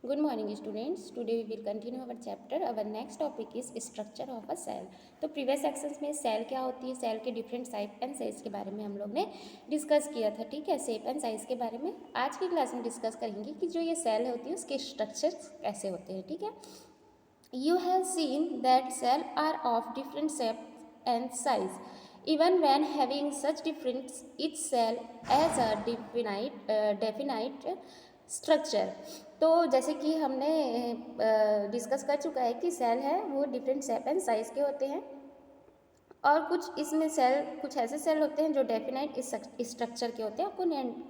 Good morning students. Today we will continue our chapter. Our next topic is structure of a cell. तो previous sections में cell क्या होती है, cell के different type and size के बारे में हम लोग ने डिस्कस किया था, ठीक है। शेप एंड साइज के बारे में आज की क्लास में डिस्कस करेंगे कि जो ये सेल होती है उसके स्ट्रक्चर्स कैसे होते हैं, ठीक है। You have seen that cells are of different shape and size. Even when having such difference, each cell has a definite structure. तो जैसे कि हमने डिस्कस कर चुका है कि सेल है वो डिफरेंट शेप एंड साइज़ के होते हैं और कुछ इसमें सेल कुछ ऐसे सेल होते हैं जो डेफिनाइट स्ट्रक्चर के होते हैं,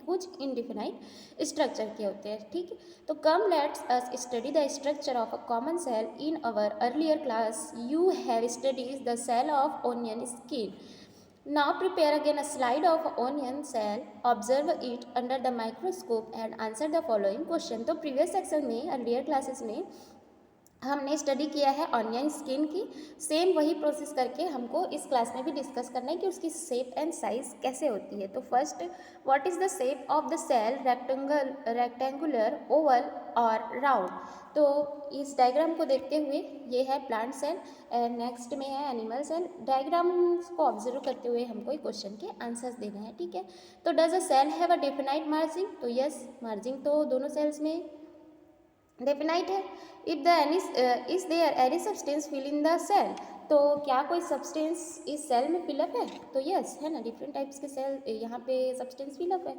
कुछ इनडिफिनाइट स्ट्रक्चर के होते हैं, ठीक है। तो come let's us study the structure of a common cell in our earlier class you have studies the cell of onion skin. Now prepare again a slide of onion cell, observe it under the microscope and answer the following question। तो previous section में earlier classes में हमने study किया है onion skin की। Same वही process करके हमको इस क्लास में भी डिस्कस करना है कि उसकी शेप एंड साइज कैसे होती है। तो first, what is the shape of the cell, rectangular, oval और राउंड। तो इस डायग्राम को देखते हुए ये है प्लांट सेल एंड नेक्स्ट में है एनिमल सेल। डायग्राम को ऑब्जर्व करते हुए हमको क्वेश्चन के आंसर्स देना है, ठीक है। तो does a cell have a definite margin? तो यस, मार्जिन तो दोनों सेल्स में डेफिनाइट है। If the is there any substance fill in the cell? तो क्या कोई सब्सटेंस इस सेल में फिलअप है? तो यस है ना, डिफरेंट टाइप्स के सेल यहाँ पे सब्सटेंस फिलअप है।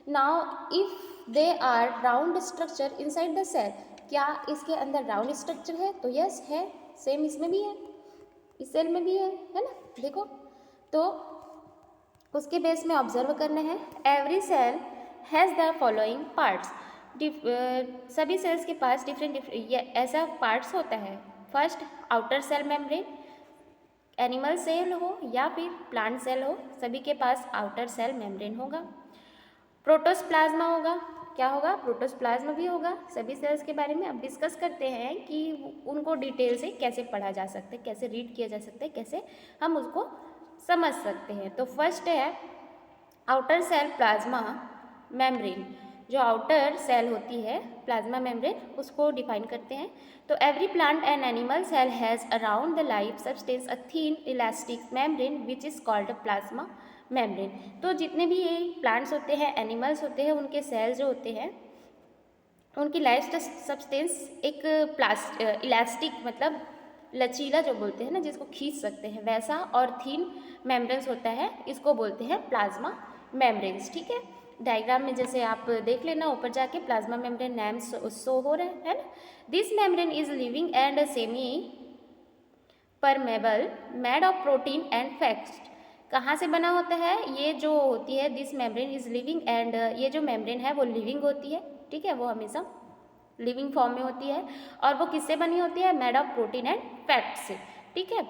Now if they are round structure inside the cell, क्या इसके अंदर राउंड स्ट्रक्चर है? तो यस है, सेम इसमें भी है, इस सेल में भी है ना। देखो तो उसके बेस में ऑब्जर्व करना है। Every cell has the following parts. सभी सेल्स के पास डिफरेंट ऐसा पार्ट्स होता है। First, outer cell membrane. Animal cell हो या फिर प्लांट सेल हो, सभी के पास आउटर सेल मेम्ब्रेन होगा। प्रोटोप्लाज्मा होगा, क्या होगा? प्रोटोप्लाज्मा भी होगा। सभी सेल्स के बारे में अब डिस्कस करते हैं कि उनको डिटेल से कैसे पढ़ा जा सकता है, कैसे रीड किया जा सकता है, कैसे हम उसको समझ सकते हैं। तो फर्स्ट है आउटर सेल प्लाज्मा मेम्ब्रेन। जो आउटर सेल होती है प्लाज्मा मेम्ब्रेन, उसको डिफाइन करते हैं। तो every plant and animal cell has around the life substance a thin elastic membrane which is called plasma membrane. तो जितने भी ये प्लांट्स होते हैं, एनिमल्स होते हैं, उनके सेल जो होते हैं उनकी लाइफ सब्सटेंस एक इलास्टिक मतलब लचीला जो बोलते हैं ना, जिसको खींच सकते हैं वैसा, और थीन मेम्ब्रेन्स होता है, इसको बोलते हैं प्लाज्मा मेम्ब्रेन्स, ठीक है। डायग्राम में जैसे आप देख लेना, ऊपर जाके प्लाज्मा मेम्ब्रेन नाम शो हो रहा है ना। This membrane is living and semi permeable made of protein and fats. कहाँ से बना होता है ये जो होती है? This membrane is living and ये जो मेम्ब्रेन है वो लिविंग होती है, ठीक है, वो हमेशा लिविंग फॉर्म में होती है। और वो किससे बनी होती है? Made of protein and fat से, ठीक है।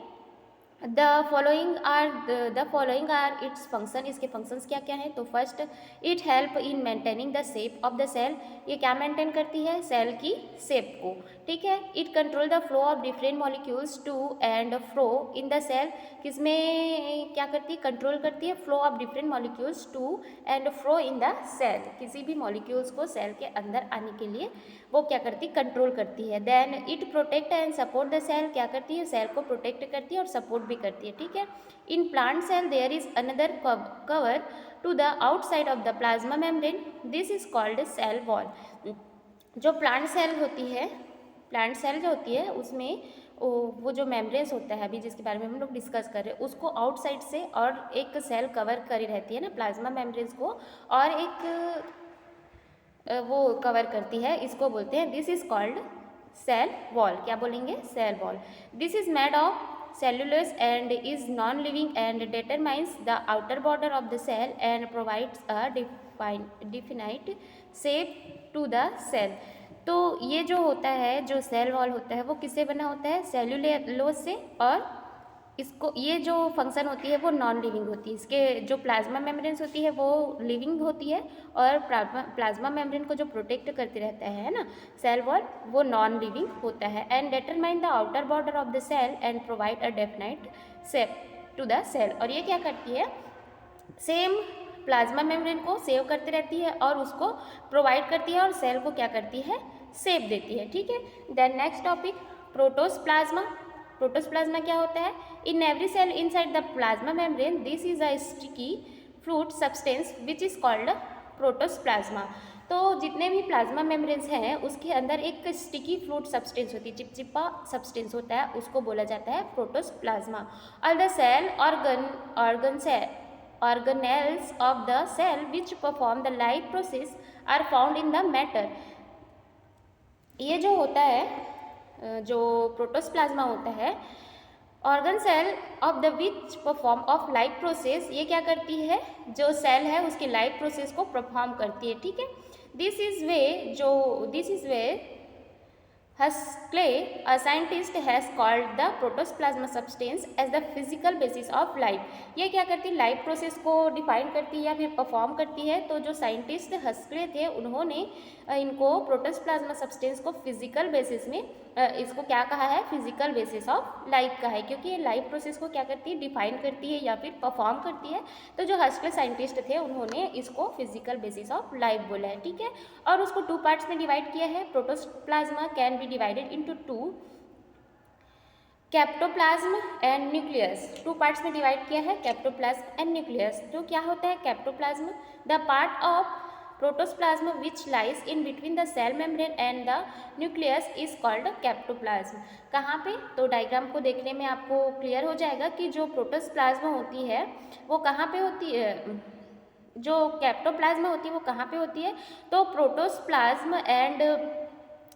The following are its function. इसके फंक्शंस क्या क्या हैं? तो first, it help in maintaining the shape of the cell. ये क्या मेंटेन करती है? सेल की शेप को, ठीक है। It control the flow of different molecules to and fro in the cell. किसमें क्या करती है? कंट्रोल करती है flow of different molecules to and fro in the cell. किसी भी मॉलिक्यूल्स को सेल के अंदर आने के लिए वो क्या करती है? कंट्रोल करती है। Then it protect and support the cell. क्या करती है? सेल को प्रोटेक्ट करती है और सपोर्ट भी करती है, ठीक है। In plant cell there is another cover to the outside of the plasma membrane, this is called cell wall. जो प्लांट सेल होती है, प्लांट सेल जो होती है उसमें वो जो मेम्ब्रेन्स होता है अभी जिसके बारे में हम लोग डिस्कस कर रहे हैं, उसको आउटसाइड से और एक सेल कवर करी रहती है ना प्लाज्मा मेम्ब्रेन्स को, और एक वो कवर करती है, इसको बोलते हैं, this is called cell wall. क्या बोलेंगे? Cell wall. This is made of cellulose and is non-living and determines the outer border of the cell and provides a definite shape to the cell। तो ये जो होता है, जो cell wall होता है, वो किससे बना होता है? सेल्यूलोज से। और इसको ये जो फंक्शन होती है वो नॉन लिविंग होती है। इसके जो प्लाज्मा मेम्ब्रेन्स होती है वो लिविंग होती है, और प्लाज्मा मेम्ब्रेन को जो प्रोटेक्ट करते रहता है ना सेल वॉल, वो नॉन लिविंग होता है। And determine the outer border of the cell and provide a definite shape to the cell. और ये क्या करती है? सेम प्लाज्मा मेम्ब्रेन को सेव करते रहती है और उसको प्रोवाइड करती है, और सेल को क्या करती है? शेप देती है, ठीक है। Then next topic protoplasm. Protoplasm क्या होता है? In every cell inside the plasma membrane this is a sticky fluid substance which is called protoplasm. तो जितने भी प्लाज्मा मेम्ब्रेन्स हैं उसके अंदर एक स्टिकी फ्लूइड सब्सटेंस होती है, चिपचिपा सब्सटेंस होता है, उसको बोला जाता है प्रोटोप्लाज्मा। और the cell organelles of the cell which perform the life process are found in the matter। ये जो होता है जो प्रोटोप्लाज्मा होता है, organelles of the which perform of life process, ये क्या करती है? जो सेल है उसकी लाइफ प्रोसेस को परफॉर्म करती है, ठीक है। This is way Huxley, a scientist, has called the protoplasma substance as the physical basis of life। ये क्या करती है? लाइफ प्रोसेस को डिफाइन करती है या फिर परफॉर्म करती है। तो जो साइंटिस्ट हस्कले थे उन्होंने इनको प्रोटोप्लाज्मा सब्सटेंस को फिजिकल बेसिस में इसको क्या कहा है? फिजिकल बेसिस ऑफ लाइफ का है, क्योंकि ये लाइफ प्रोसेस को क्या करती है? डिफाइन करती है या फिर परफॉर्म करती है। तो जो हस्कले साइंटिस्ट थे उन्होंने इसको फिजिकल बेसिस ऑफ लाइफ बोला है, ठीक है। और उसको 2 पार्ट्स में डिवाइड किया है। Protoplasm can be divided into 2, cytoplasm and nucleus. 2 parts में डिवाइड किया है, कैप्टोप्लाज्म एंड न्यूक्लियस। तो क्या होता है cytoplasm? The part of protoplasm which lies in between the cell membrane and the nucleus is called cytoplasm. कहाँ पे? तो डायग्राम को देखने में आपको क्लियर हो जाएगा कि जो प्रोटोप्लाज्म होती है वो कहाँ पे होती है, जो कैप्टोप्लाज्म होती है वो कहाँ पे होती है? तो प्रोटोप्लाज्म एंड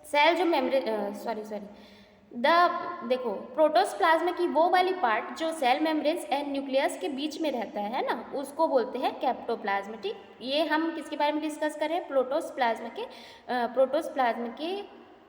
सेल जो मेम्ब्रेन देखो प्रोटोप्लाज्म की वो वाली पार्ट जो सेल मेम्ब्रेन्स एंड न्यूक्लियस के बीच में रहता है ना, उसको बोलते हैं कैप्टोप्लाज्म, ठीक। ये हम किसके बारे में डिस्कस कर रहे हैं? प्रोटोप्लाज्म के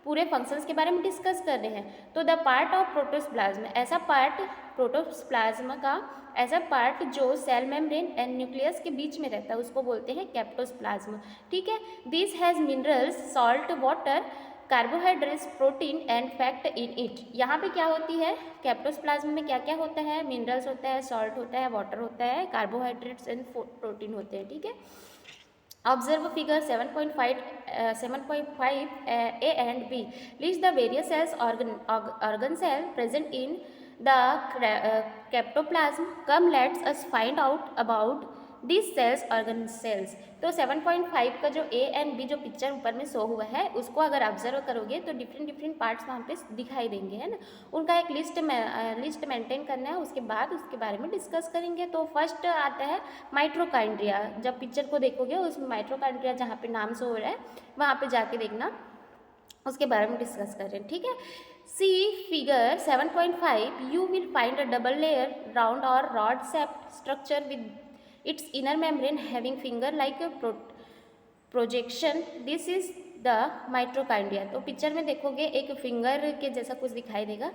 पूरे फंक्शंस के बारे में डिस्कस कर रहे हैं। तो द पार्ट ऑफ प्रोटोप्लाज्म, ऐसा पार्ट प्रोटोप्लाज्म का ऐसा पार्ट जो सेल मेम्ब्रेन एंड न्यूक्लियस के बीच में रहता है उसको बोलते हैं कैप्टोप्लाज्म, ठीक है। This has minerals, salt, water, carbohydrates, protein and fat in it. यहाँ पे क्या होती है? कैप्टोप्लाज्म में क्या क्या होता है? मिनरल्स होता है, सॉल्ट होता है, वाटर होता है, कार्बोहाइड्रेट्स एंड प्रोटीन होते हैं, ठीक है। Observe figure 7.5 A and B. List the various cells organ cell present in the captoplasm. Come let us find out about these cells organ cells। तो 7.5 का जो A and B जो picture ऊपर में शो हुआ है उसको अगर ऑब्जर्व करोगे तो डिफरेंट पार्ट्स वहाँ पे दिखाई देंगे, है ना। उनका एक लिस्ट मेंटेन करना है, उसके बाद उसके बारे में डिस्कस करेंगे। तो फर्स्ट आता है माइट्रोकांड्रिया। जब पिक्चर को देखोगे उसमें माइट्रोकांड्रिया जहाँ पे नाम शो हो रहा है वहाँ पे जाके देखना, उसके बारे में डिस्कस कर रहे हैं, ठीक है। See figure 7.5 you will find a double layer round और rod shaped structure with its inner membrane having finger like a projection। this is the mitochondria। तो पिक्चर में देखोगे एक फिंगर के जैसा कुछ दिखाई देगा,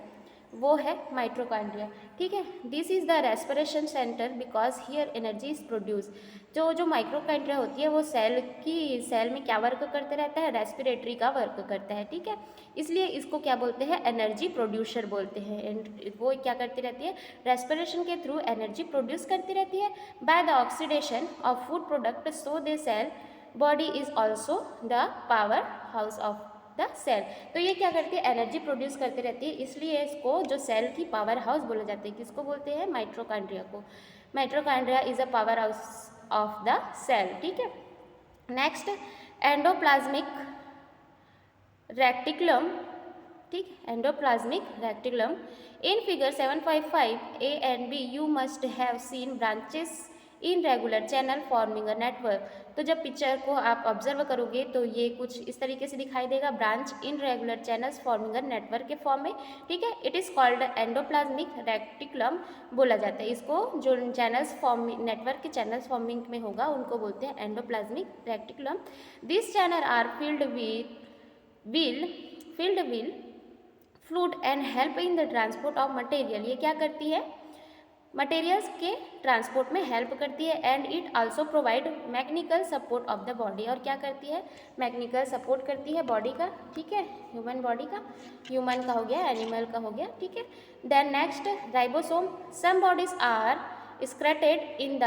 वो है माइट्रोकांड्रिया, ठीक है। This is the respiration centre because here energy is produce. जो माइट्रोकांड्रिया होती है वो सेल में क्या वर्क करते रहता है? रेस्पिरेटरी का वर्क करता है, ठीक है। इसलिए इसको क्या बोलते हैं? एनर्जी प्रोड्यूसर बोलते हैं। एंड वो क्या करती रहती है? रेस्पिरेशन के थ्रू एनर्जी प्रोड्यूस करती रहती है by the oxidation of food product. So they cell body is also the power house of the cell. तो ये क्या करती है? एनर्जी प्रोड्यूस करती रहती है, इसलिए इसको जो सेल की पावर हाउस बोला जाता है। किसको बोलते हैं? माइट्रोकांड्रिया को। Mitochondria is a power house of the cell, ठीक है। नेक्स्ट एंडोप्लाज्मिक रेक्टिकुलम, ठीक, endoplasmic reticulum. In figure 7.5 A and B you must have seen branches irregular channel forming a network. तो जब पिक्चर को आप observe करोगे तो ये कुछ इस तरीके से दिखाई देगा, branch irregular channels forming a network के फॉर्म में, ठीक है। It is called endoplasmic reticulum बोला जाता है इसको। जो चैनल्स फॉर्मिंग नेटवर्क के चैनल्स फॉर्मिंग में होगा उनको बोलते हैं endoplasmic reticulum. This channel are filled will fluid and help in the transport of material. ये क्या करती है? मटेरियल्स के ट्रांसपोर्ट में हेल्प करती है। And it also provide mechanical support of the body. और क्या करती है? मैकेनिकल सपोर्ट करती है बॉडी का, ठीक है। ह्यूमन बॉडी का, ह्यूमन का हो गया, एनिमल का हो गया, ठीक है। Then next ribosome. Some bodies are secreted in the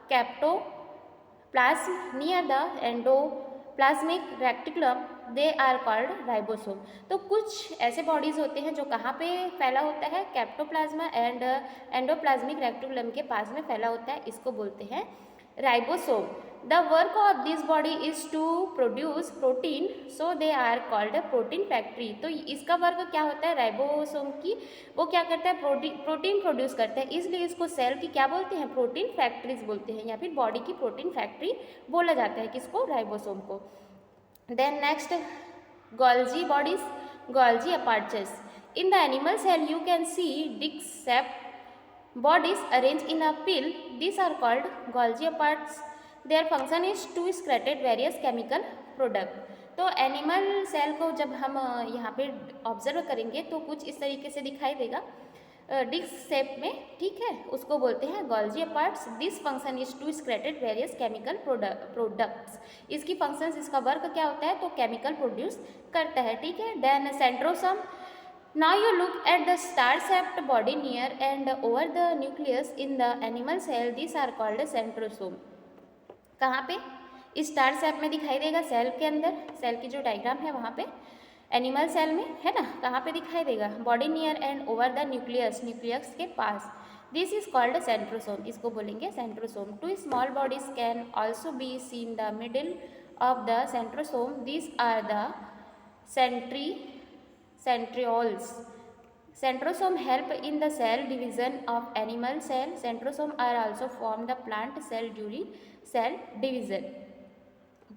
cytoplasm near the endoplasmic reticulum they are called ribosome. तो कुछ ऐसे बॉडीज होते हैं जो कहाँ पे फैला होता है, कैप्टोप्लाज्मा एंड एंडोप्लाज्मिक रेक्टिकुलम के पास में फैला होता है, इसको बोलते हैं ribosome. The work of this body is to produce protein, so they are called protein factory. तो इसका वर्क क्या होता है राइबोसोम की, वो क्या करता है प्रोटीन प्रोड्यूस करता है, इसलिए इसको सेल की क्या बोलते हैं, प्रोटीन फैक्ट्रीज बोलते हैं, या फिर बॉडी की प्रोटीन फैक्ट्री बोला जाता है किसको, राइबोसोम को। Then next Golgi bodies, Golgi apparatus. In the animal cell you can see disc shaped bodies arranged in a pill. These are called Golgi parts. Their function is to secrete various chemical product. तो animal cell को जब हम यहाँ पे observe करेंगे तो कुछ इस तरीके से दिखाई देगा डिस्क शेप में, ठीक है, उसको बोलते हैं Golgi parts. This function is to secrete various chemical products. इसकी फंक्शंस, इसका वर्क क्या होता है, तो केमिकल प्रोड्यूस करता है, ठीक है। Then centrosome. Now you look at the star-shaped body near and over the nucleus in the animal cell. These are called centrosome. कहाँ पे, स्टार शेप में दिखाई देगा सेल के अंदर, सेल की जो डायग्राम है वहाँ पे एनिमल सेल में है ना, कहाँ पे दिखाई देगा, body near and over the nucleus, nucleus के पास। दिस इज कॉल्ड सेंट्रोसोम, इसको बोलेंगे centrosome. Two small bodies can also be seen the middle of the centrosome. This are the centrioles. Centrosome help in the cell division of animal cell. Centrosome are also formed the plant cell during cell division.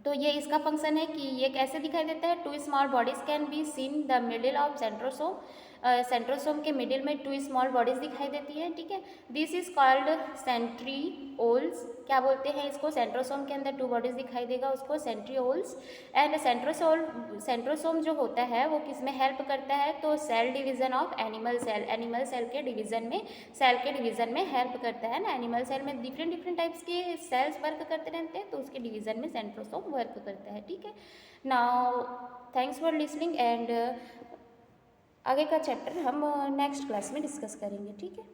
तो ये इसका function है कि ये कैसे दिखाई देता है, two small bodies can be seen the middle of centrosome. Centrosome के मिडिल में टू स्मॉल बॉडीज दिखाई देती हैं, ठीक है। दिस इज कॉल्ड सेंट्रिओल्स, क्या बोलते हैं इसको, सेंट्रोसोम के अंदर टू बॉडीज दिखाई देगा उसको सेंट्रिओल्स। एंड सेंट्रोसोम जो होता है वो किस में हेल्प करता है, तो cell division of animal cell, animal cell के डिवीजन में, सेल के डिवीजन में हेल्प करता है ना। एनिमल सेल में डिफरेंट टाइप्स के सेल्स वर्क करते रहते हैं, तो उसके डिवीजन में सेंट्रोसोम वर्क करता है, ठीक है। Now thanks for listening and आगे का चैप्टर हम नेक्स्ट क्लास में डिस्कस करेंगे, ठीक है।